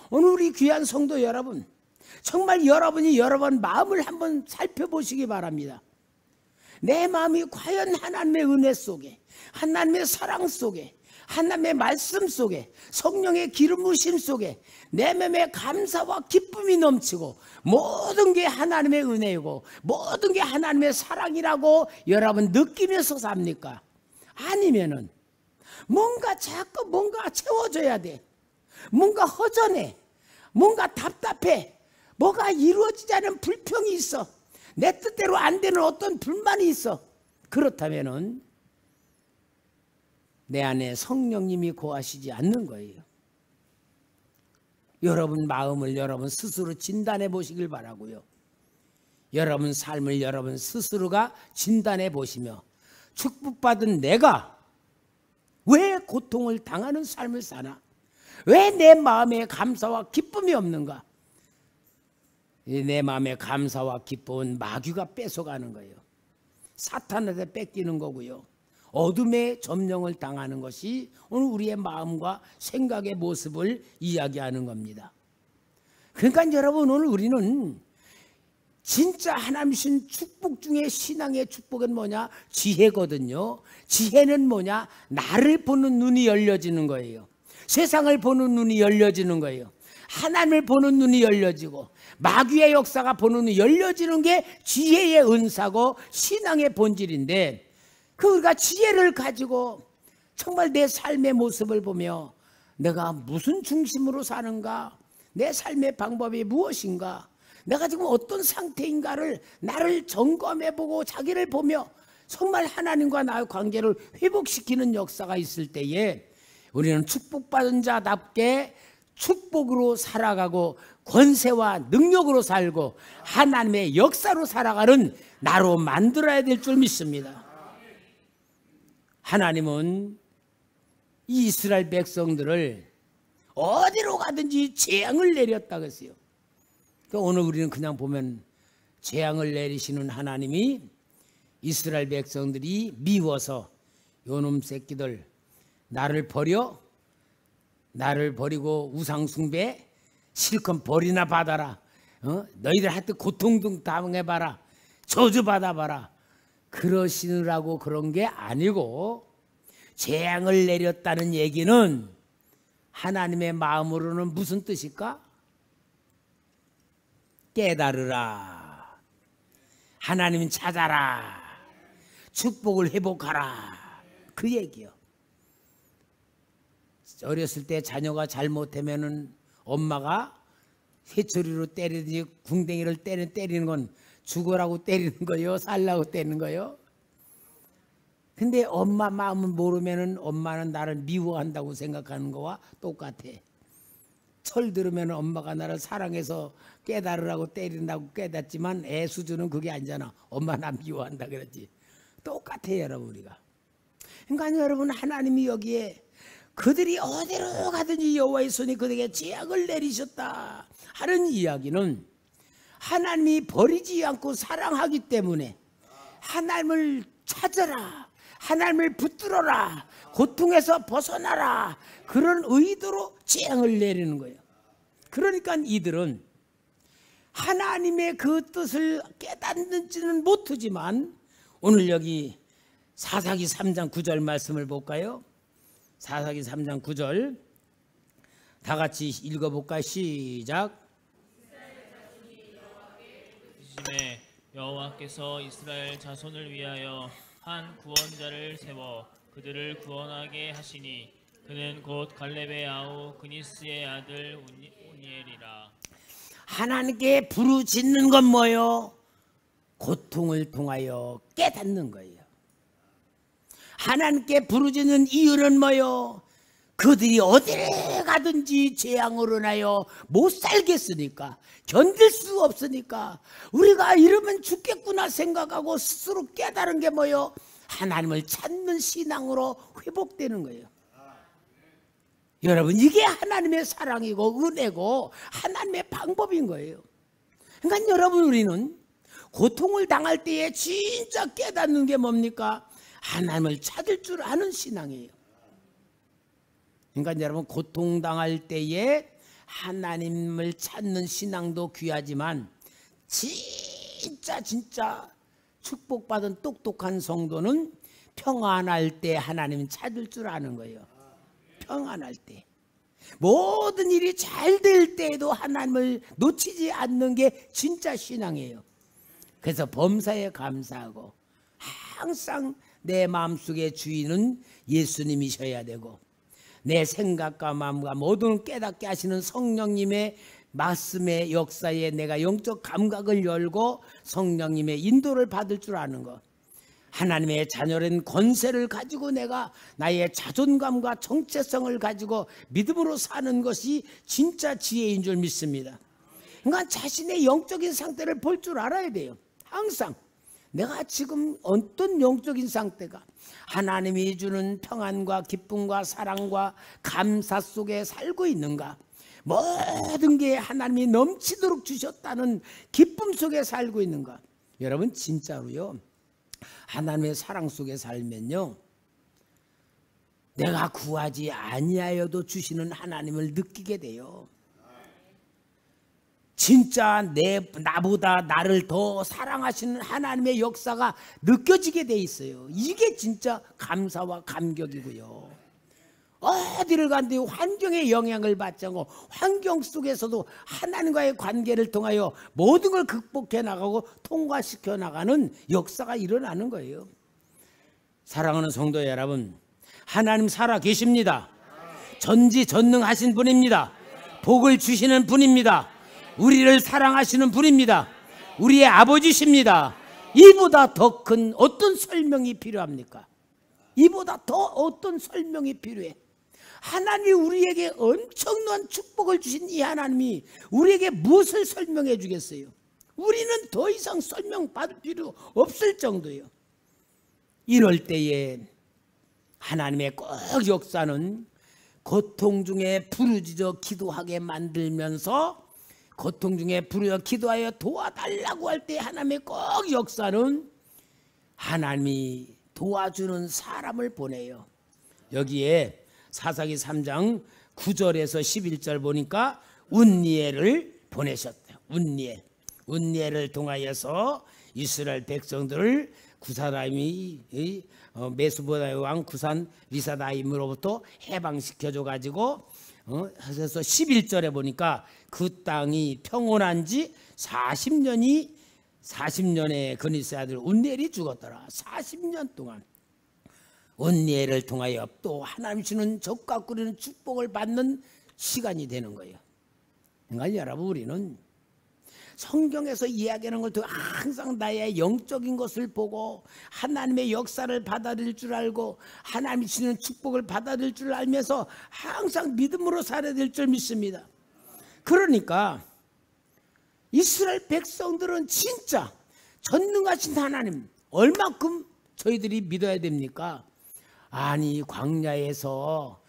오늘 우리 귀한 성도 여러분, 정말 여러분이 여러분 마음을 한번 살펴보시기 바랍니다. 내 마음이 과연 하나님의 은혜 속에, 하나님의 사랑 속에, 하나님의 말씀 속에, 성령의 기름 부으심 속에 내 마음에 감사와 기쁨이 넘치고 모든 게 하나님의 은혜이고 모든 게 하나님의 사랑이라고 여러분 느끼면서 삽니까? 아니면은 뭔가 자꾸 뭔가 채워져야 돼. 뭔가 허전해. 뭔가 답답해. 뭐가 이루어지지 않은 불평이 있어. 내 뜻대로 안 되는 어떤 불만이 있어. 그렇다면은 내 안에 성령님이 거하시지 않는 거예요. 여러분 마음을 여러분 스스로 진단해 보시길 바라고요. 여러분 삶을 여러분 스스로가 진단해 보시며 축복받은 내가 왜 고통을 당하는 삶을 사나? 왜 내 마음에 감사와 기쁨이 없는가? 내 마음에 감사와 기쁨은 마귀가 뺏어가는 거예요. 사탄한테 뺏기는 거고요. 어둠의 점령을 당하는 것이 오늘 우리의 마음과 생각의 모습을 이야기하는 겁니다. 그러니까 여러분, 오늘 우리는 진짜 하나님 주신 축복 중에 신앙의 축복은 뭐냐? 지혜거든요. 지혜는 뭐냐? 나를 보는 눈이 열려지는 거예요. 세상을 보는 눈이 열려지는 거예요. 하나님을 보는 눈이 열려지고 마귀의 역사가 보는 눈이 열려지는 게 지혜의 은사고 신앙의 본질인데, 우리가 지혜를 가지고 정말 내 삶의 모습을 보며 내가 무슨 중심으로 사는가, 내 삶의 방법이 무엇인가, 내가 지금 어떤 상태인가를 나를 점검해보고 자기를 보며 정말 하나님과 나의 관계를 회복시키는 역사가 있을 때에 우리는 축복받은 자답게 축복으로 살아가고 권세와 능력으로 살고 하나님의 역사로 살아가는 나로 만들어야 될 줄 믿습니다. 하나님은 이스라엘 백성들을 어디로 가든지 재앙을 내렸다고 했어요. 그러니까 오늘 우리는 그냥 보면 재앙을 내리시는 하나님이 이스라엘 백성들이 미워서 요놈 새끼들 나를 버리고 우상숭배 실컷 벌이나 받아라. 너희들 하여튼 고통 좀 당해봐라. 저주받아봐라. 그러시느라고 그런 게 아니고, 재앙을 내렸다는 얘기는 하나님의 마음으로는 무슨 뜻일까? 깨달으라. 하나님 찾아라. 축복을 회복하라. 그 얘기요. 어렸을 때 자녀가 잘못하면은 엄마가 회초리로 때리든지 궁뎅이를 때리는 건 죽으라고 때리는 거요, 살라고 때리는 거요. 근데 엄마 마음은 모르면은 엄마는 나를 미워한다고 생각하는 거와 똑같아. 철 들으면 엄마가 나를 사랑해서 깨달으라고 때린다고 깨닫지만 애 수준은 그게 아니잖아. 엄마 나 미워한다 그랬지. 똑같아요 여러분 우리가. 그러니까 여러분 하나님이 여기에 그들이 어디로 가든지 여호와의 손이 그들에게 재앙을 내리셨다 하는 이야기는 하나님이 버리지 않고 사랑하기 때문에 하나님을 찾아라, 하나님을 붙들어라, 고통에서 벗어나라 그런 의도로 재앙을 내리는 거예요. 그러니까 이들은 하나님의 그 뜻을 깨닫는지는 못하지만 오늘 여기 사사기 3장 9절 말씀을 볼까요? 사사기 3장 9절 다 같이 읽어볼까요? 시작. 이즘에 여호와께서 이스라엘 자손을 위하여 한 구원자를 세워 그들을 구원하게 하시니 그는 곧 갈렙의 아우 그니스의 아들 운니엘이라. 하나님께 부르짖는 건 뭐요? 고통을 통하여 깨닫는 거예요. 하나님께 부르짖는 이유는 뭐요? 그들이 어디를 가든지 재앙으로 인하여 못 살겠으니까, 견딜 수 없으니까 우리가 이러면 죽겠구나 생각하고 스스로 깨달은 게 뭐요? 하나님을 찾는 신앙으로 회복되는 거예요. 여러분 이게 하나님의 사랑이고 은혜고 하나님의 방법인 거예요. 그러니까 여러분 우리는 고통을 당할 때에 진짜 깨닫는 게 뭡니까? 하나님을 찾을 줄 아는 신앙이에요. 그러니까 여러분 고통당할 때에 하나님을 찾는 신앙도 귀하지만 진짜 축복받은 똑똑한 성도는 평안할 때 하나님 찾을 줄 아는 거예요. 평안할 때 모든 일이 잘 될 때에도 하나님을 놓치지 않는 게 진짜 신앙이에요. 그래서 범사에 감사하고 항상 내 마음속의 주인은 예수님이셔야 되고 내 생각과 마음과 모든 깨닫게 하시는 성령님의 말씀의 역사에 내가 영적 감각을 열고 성령님의 인도를 받을 줄 아는 것, 하나님의 자녀된 권세를 가지고 내가 나의 자존감과 정체성을 가지고 믿음으로 사는 것이 진짜 지혜인 줄 믿습니다. 그러니까 자신의 영적인 상태를 볼 줄 알아야 돼요. 항상 내가 지금 어떤 영적인 상태가 하나님이 주는 평안과 기쁨과 사랑과 감사 속에 살고 있는가, 모든 게 하나님이 넘치도록 주셨다는 기쁨 속에 살고 있는가. 여러분 진짜로요, 하나님의 사랑 속에 살면요 내가 구하지 아니하여도 주시는 하나님을 느끼게 돼요. 진짜 나보다 나를 더 사랑하시는 하나님의 역사가 느껴지게 돼 있어요. 이게 진짜 감사와 감격이고요. 어디를 간데 환경의 영향을 받지 않고 환경 속에서도 하나님과의 관계를 통하여 모든 걸 극복해 나가고 통과시켜 나가는 역사가 일어나는 거예요. 사랑하는 성도 여러분, 하나님 살아 계십니다. 전지전능하신 분입니다. 복을 주시는 분입니다. 우리를 사랑하시는 분입니다. 우리의 아버지십니다. 이보다 더 큰 어떤 설명이 필요합니까? 이보다 더 어떤 설명이 필요해? 하나님이 우리에게 엄청난 축복을 주신 이 하나님이 우리에게 무엇을 설명해 주겠어요? 우리는 더 이상 설명받을 필요 없을 정도예요. 이럴 때에 하나님의 꼭 역사는 고통 중에 부르짖어 기도하게 만들면서, 고통 중에 부르짖어 기도하여 도와달라고 할 때 하나님의 꼭 역사는 하나님이 도와주는 사람을 보내요. 여기에 사사기 3장 9절에서 11절 보니까 운니엘을 보내셨대요. 운니엘을 통하여서 이스라엘 백성들을 구사라임이 메소포타미아 왕 구산 리사다임으로부터 해방시켜줘 가지고 그래서 11절에 보니까 그 땅이 평온한 지 40년에 그니스의 아들 운니엘이 죽었더라. 40년 동안 운니엘을 통하여 또 하나님 주는 적과 꾸리는 축복을 받는 시간이 되는 거예요. 그러니까 여러분 우리는 성경에서 이야기하는 걸 통해 항상 나의 영적인 것을 보고 하나님의 역사를 받아들일 줄 알고 하나님이 주는 축복을 받아들일 줄 알면서 항상 믿음으로 살아야 될 줄 믿습니다. 그러니까 이스라엘 백성들은 진짜 전능하신 하나님 얼마큼 저희들이 믿어야 됩니까? 아니 광야에서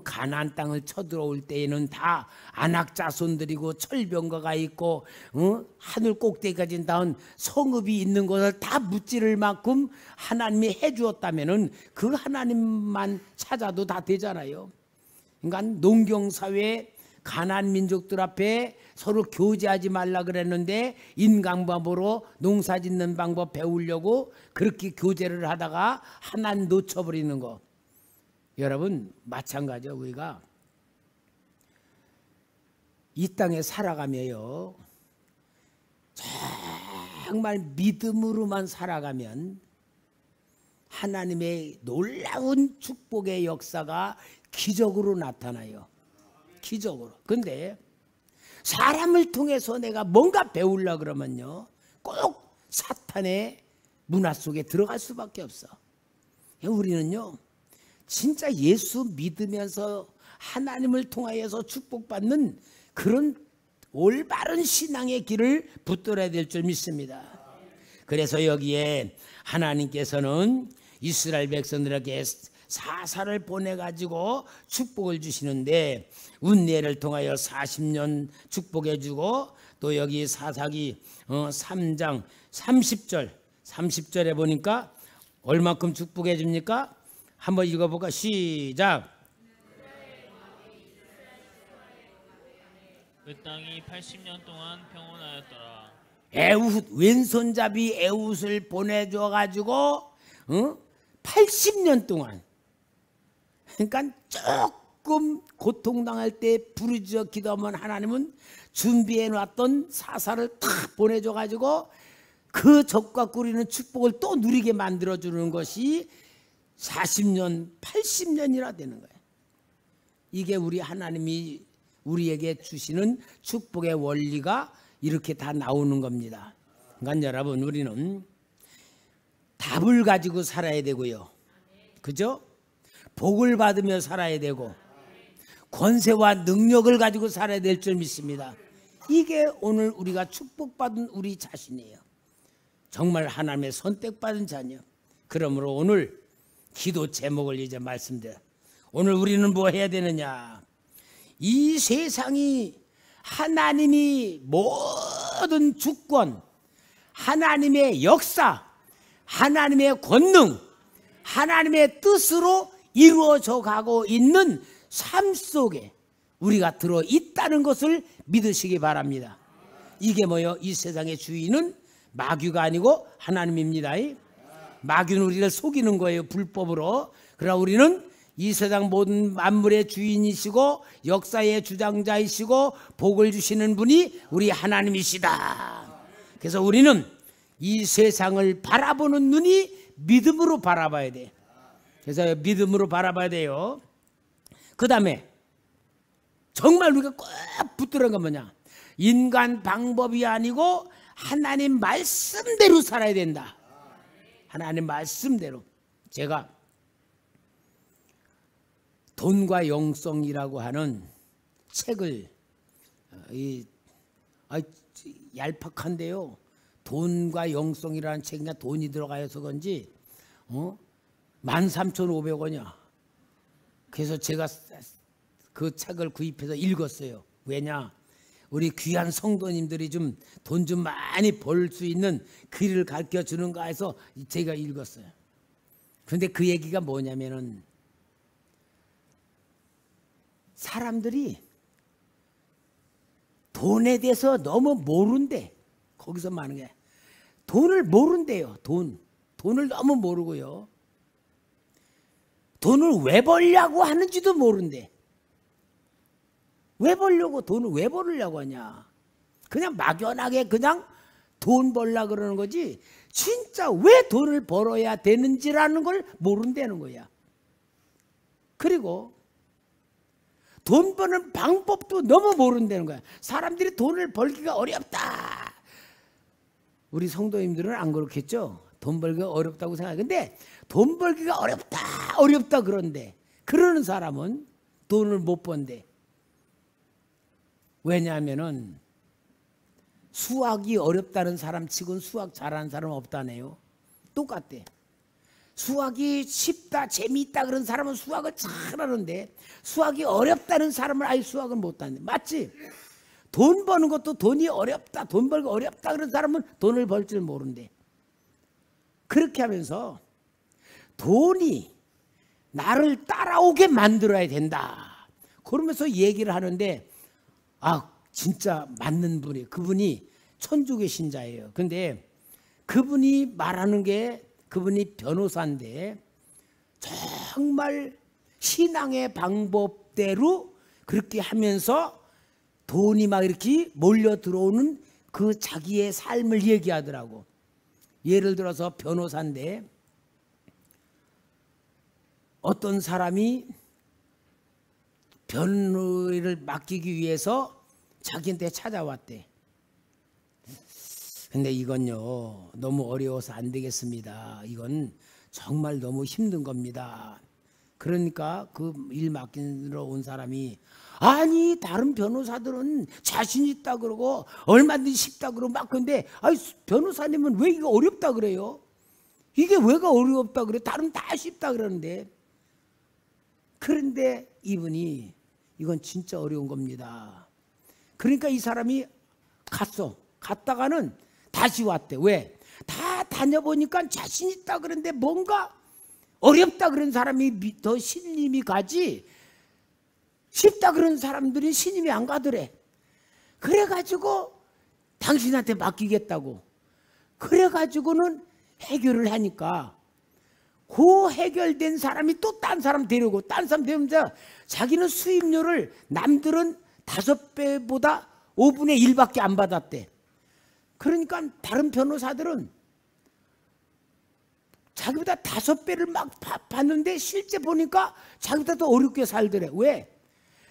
가나안 땅을 쳐들어올 때에는 다 아낙 자손들이고 철병거가 있고 하늘 꼭대기까지 닿은 성읍이 있는 것을 다 무찌를 만큼 하나님이 해주었다면은 그 하나님만 찾아도 다 되잖아요. 그러니까 농경사회 가나안 민족들 앞에 서로 교제하지 말라 그랬는데 인간방법으로 농사 짓는 방법 배우려고 그렇게 교제를 하다가 하나님 놓쳐버리는 거. 여러분 마찬가지예요. 우리가 이 땅에 살아가며요 정말 믿음으로만 살아가면 하나님의 놀라운 축복의 역사가 기적으로 나타나요. 기적으로. 근데 사람을 통해서 내가 뭔가 배우려고 그러면요 꼭 사탄의 문화 속에 들어갈 수밖에 없어. 우리는요 진짜 예수 믿으면서 하나님을 통하여서 축복받는 그런 올바른 신앙의 길을 붙들어야 될 줄 믿습니다. 그래서 여기에 하나님께서는 이스라엘 백성들에게 사사를 보내가지고 축복을 주시는데 운례를 통하여 40년 축복해 주고 또 여기 사사기 3장 30절에 보니까 얼마큼 축복해 줍니까? 한번 읽어볼까? 시작. 그 땅이 80년 동안 평온하였더라. 에훗 왼손잡이 에훗을 보내줘가지고 80년 동안 그러니까 조금 고통당할 때 부르짖어 기도하면 하나님은 준비해 놨던 사사를 탁 보내줘가지고 그 적과 꾸리는 축복을 또 누리게 만들어주는 것이 40년 80년이라 되는 거예요. 이게 우리 하나님이 우리에게 주시는 축복의 원리가 이렇게 다 나오는 겁니다. 그러니까 여러분 우리는 답을 가지고 살아야 되고요. 그죠? 복을 받으며 살아야 되고 권세와 능력을 가지고 살아야 될 줄 믿습니다. 이게 오늘 우리가 축복받은 우리 자신이에요. 정말 하나님의 선택받은 자녀. 그러므로 오늘 기도 제목을 이제 말씀드려요. 오늘 우리는 뭐 해야 되느냐? 이 세상이 하나님이 모든 주권, 하나님의 역사, 하나님의 권능, 하나님의 뜻으로 이루어져 가고 있는 삶 속에 우리가 들어 있다는 것을 믿으시기 바랍니다. 이게 뭐요? 이 세상의 주인은 마귀가 아니고 하나님입니다. 마귀는 우리를 속이는 거예요, 불법으로. 그러나 우리는 이 세상 모든 만물의 주인이시고 역사의 주장자이시고 복을 주시는 분이 우리 하나님이시다. 그래서 우리는 이 세상을 바라보는 눈이 믿음으로 바라봐야 돼. 그래서 믿음으로 바라봐야 돼요. 그 다음에 정말 우리가 꼭 붙들은 건 뭐냐? 인간 방법이 아니고 하나님 말씀대로 살아야 된다. 하나님 말씀대로. 제가 돈과 영성이라고 하는 책을 얄팍한데요. 돈과 영성이라는 책이나 돈이 들어가서 그런지 13,500원이야. 그래서 제가 그 책을 구입해서 읽었어요. 왜냐? 우리 귀한 성도님들이 좀 돈 좀 많이 벌 수 있는 길을 가르쳐 주는가 해서 제가 읽었어요. 그런데 그 얘기가 뭐냐면은 사람들이 돈에 대해서 너무 모른대. 거기서 많은 게 돈을 모른대요. 돈을 너무 모르고요. 돈을 왜 벌려고 하는지도 모른대. 왜 벌려고 돈을 왜 벌려고 하냐? 그냥 막연하게 그냥 돈 벌려고 그러는 거지 진짜 왜 돈을 벌어야 되는지라는 걸 모른다는 거야. 그리고 돈 버는 방법도 너무 모른다는 거야. 사람들이 돈을 벌기가 어렵다. 우리 성도님들은 안 그렇겠죠? 돈 벌기가 어렵다고 생각해. 근데 돈 벌기가 어렵다 그런데 그러는 사람은 돈을 못 번대. 왜냐하면은 수학이 어렵다는 사람 치고는 수학 잘하는 사람 없다네요. 똑같대. 수학이 쉽다 재미있다 그런 사람은 수학을 잘하는데 수학이 어렵다는 사람은 아예 수학을 못하네. 맞지? 돈 버는 것도 돈이 어렵다 돈 벌기 어렵다 그런 사람은 돈을 벌 줄 모른대. 그렇게 하면서 돈이 나를 따라오게 만들어야 된다 그러면서 얘기를 하는데 아 진짜 맞는 분이 그분이 천주교 신자예요. 근데 그분이 말하는 게 그분이 변호사인데 정말 신앙의 방법대로 그렇게 하면서 돈이 막 이렇게 몰려 들어오는 그 자기의 삶을 얘기하더라고. 예를 들어서 변호사인데 어떤 사람이 변호를 맡기기 위해서 자기한테 찾아왔대. 근데 이건요 너무 어려워서 안 되겠습니다. 이건 정말 너무 힘든 겁니다. 그러니까 그 일 맡기러 온 사람이 아니 다른 변호사들은 자신 있다 그러고 얼마든지 쉽다 그러고 막 근데 아니 변호사님은 왜 이거 어렵다 그래요? 이게 왜가 어렵다 그래? 다른 다 쉽다 그러는데 그런데 이분이 이건 진짜 어려운 겁니다. 그러니까 이 사람이 갔다가는 다시 왔대. 왜? 다 다녀보니까 자신 있다 그러는데 뭔가 어렵다 그런 사람이 더 신임이 가지 쉽다 그런 사람들이 신임이 안 가더래. 그래가지고 당신한테 맡기겠다고 그래가지고는 해결을 하니까 그 해결된 사람이 또 딴 사람 데려오고 딴 사람 데려오면서 자기는 수입료를 남들은 5배보다 5분의 1밖에 안 받았대. 그러니까 다른 변호사들은 자기보다 5배를 막 받는데 실제 보니까 자기보다 더 어렵게 살더래. 왜?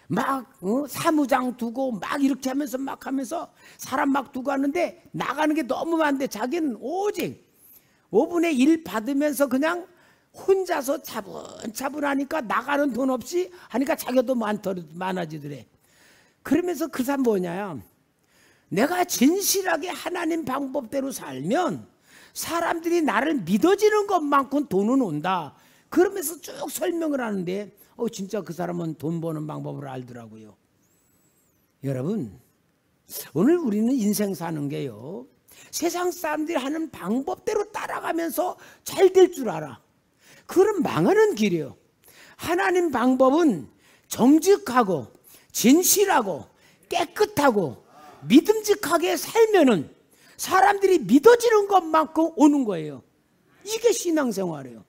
막 사무장 두고 막 이렇게 하면서 막 하면서 사람 막 두고 하는데 나가는 게 너무 많은데 자기는 오직 5분의 1 받으면서 그냥 혼자서 차분하니까 나가는 돈 없이 하니까 자기가 더 많아지더래. 그러면서 그 사람 뭐냐, 내가 진실하게 하나님 방법대로 살면 사람들이 나를 믿어지는 것만큼 돈은 온다. 그러면서 쭉 설명을 하는데 진짜 그 사람은 돈 버는 방법을 알더라고요. 여러분, 오늘 우리는 인생 사는 게요, 세상 사람들이 하는 방법대로 따라가면서 잘 될 줄 알아. 그럼 망하는 길이에요. 하나님 방법은 정직하고 진실하고 깨끗하고 믿음직하게 살면은 사람들이 믿어지는 것만큼 오는 거예요. 이게 신앙생활이에요.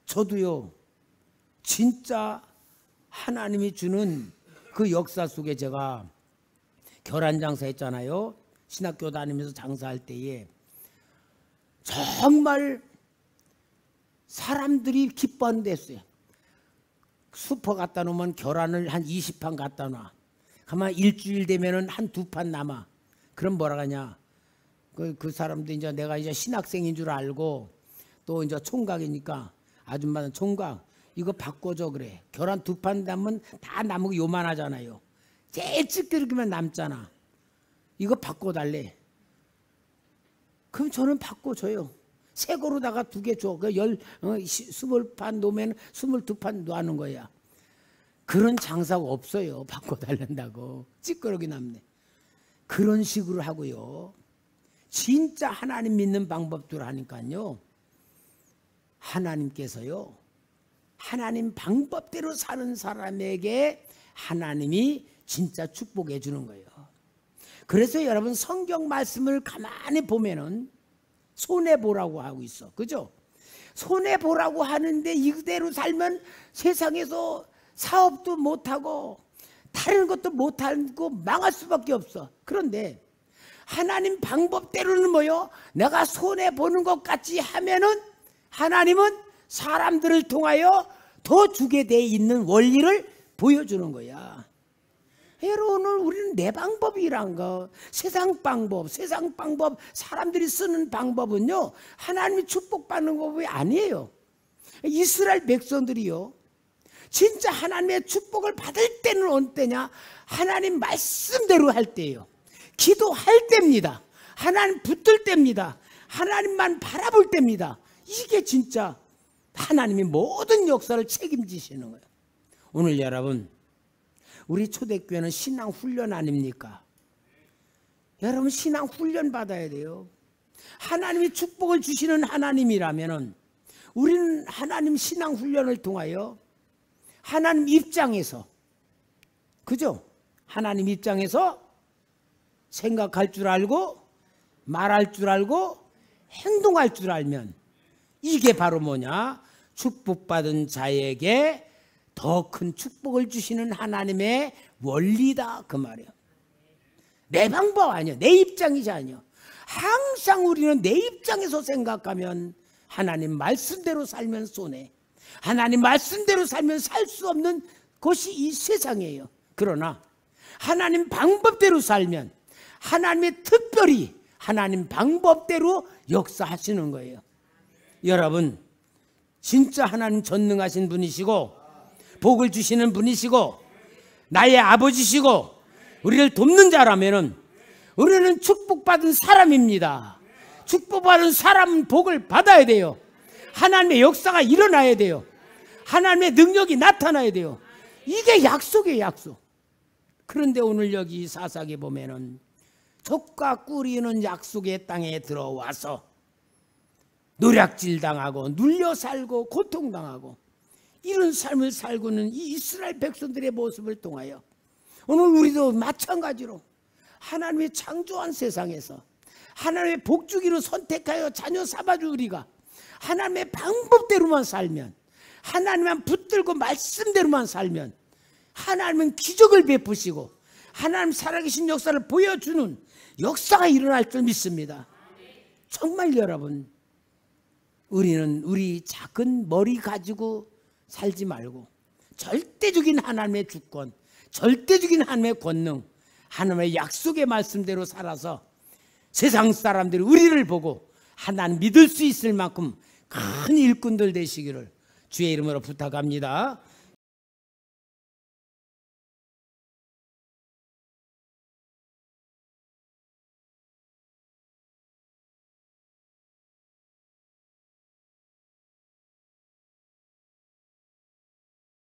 저도요 진짜 하나님이 주는 그 역사 속에 제가 결혼장사 했잖아요. 신학교 다니면서 장사할 때에 정말 사람들이 기뻐하는 데 했어요. 슈퍼 갖다 놓으면 계란을 한 20판 갖다 놔. 가만 일주일 되면은 한 2판 남아. 그럼 뭐라 하냐? 그 사람도 이제 내가 이제 신학생인 줄 알고 또 이제 총각이니까 아줌마는 총각 이거 바꿔줘 그래. 계란 2판 남으면 다 남은 거 요만하잖아요. 제일 찌끄리기만 남잖아. 이거 바꿔달래. 그럼 저는 바꿔줘요. 새 거로다가 2개 줘. 그 20판 놓으면 22판 놔는 거야. 그런 장사가 없어요. 바꿔달란다고. 찌끄러기 남네. 그런 식으로 하고요. 진짜 하나님 믿는 방법들 하니까요. 하나님께서요. 하나님 방법대로 사는 사람에게 하나님이 진짜 축복해 주는 거예요. 그래서 여러분 성경 말씀을 가만히 보면은 손해보라고 하고 있어. 그죠? 손해보라고 하는데 이대로 살면 세상에서 사업도 못하고 다른 것도 못하고 망할 수밖에 없어. 그런데 하나님 방법대로는 뭐요? 내가 손해보는 것 같이 하면은 하나님은 사람들을 통하여 더 주게 돼 있는 원리를 보여주는 거야. 여러분 오늘 우리는 내 방법이란 거, 세상 방법, 사람들이 쓰는 방법은요 하나님이 축복받는 방법이 아니에요. 이스라엘 백성들이요 진짜 하나님의 축복을 받을 때는 언제냐? 하나님 말씀대로 할 때예요. 기도할 때입니다. 하나님 붙들 때입니다. 하나님만 바라볼 때입니다. 이게 진짜 하나님이 모든 역사를 책임지시는 거예요. 오늘 여러분, 우리 초대교회는 신앙훈련 아닙니까? 여러분, 신앙훈련 받아야 돼요. 하나님이 축복을 주시는 하나님이라면 우리는 하나님 신앙훈련을 통하여 하나님 입장에서, 그죠? 하나님 입장에서 생각할 줄 알고 말할 줄 알고 행동할 줄 알면 이게 바로 뭐냐? 축복받은 자에게 더 큰 축복을 주시는 하나님의 원리다, 그 말이에요. 내 방법 아니야. 내 입장이지 아니야. 항상 우리는 내 입장에서 생각하면 하나님 말씀대로 살면 손해. 하나님 말씀대로 살면 살 수 없는 것이 이 세상이에요. 그러나 하나님 방법대로 살면 하나님의 특별히 하나님 방법대로 역사하시는 거예요. 여러분, 진짜 하나님 전능하신 분이시고 복을 주시는 분이시고 나의 아버지시고 우리를 돕는 자라면은 우리는 축복받은 사람입니다. 축복받은 사람은 복을 받아야 돼요. 하나님의 역사가 일어나야 돼요. 하나님의 능력이 나타나야 돼요. 이게 약속이에요, 약속. 그런데 오늘 여기 사사기 보면은 족과 꿀이는 약속의 땅에 들어와서 노략질 당하고 눌려 살고 고통당하고 이런 삶을 살고는 이 이스라엘 백성들의 모습을 통하여 오늘 우리도 마찬가지로 하나님의 창조한 세상에서 하나님의 복주기로 선택하여 자녀 삼아줄 우리가 하나님의 방법대로만 살면, 하나님만 붙들고 말씀대로만 살면 하나님은 기적을 베푸시고 하나님 살아계신 역사를 보여주는 역사가 일어날 줄 믿습니다. 정말 여러분, 우리는 우리 작은 머리 가지고 살지 말고 절대적인 하나님의 주권, 절대적인 하나님의 권능, 하나님의 약속의 말씀대로 살아서 세상 사람들이 우리를 보고 하나님 믿을 수 있을 만큼 큰 일꾼들 되시기를 주의 이름으로 부탁합니다.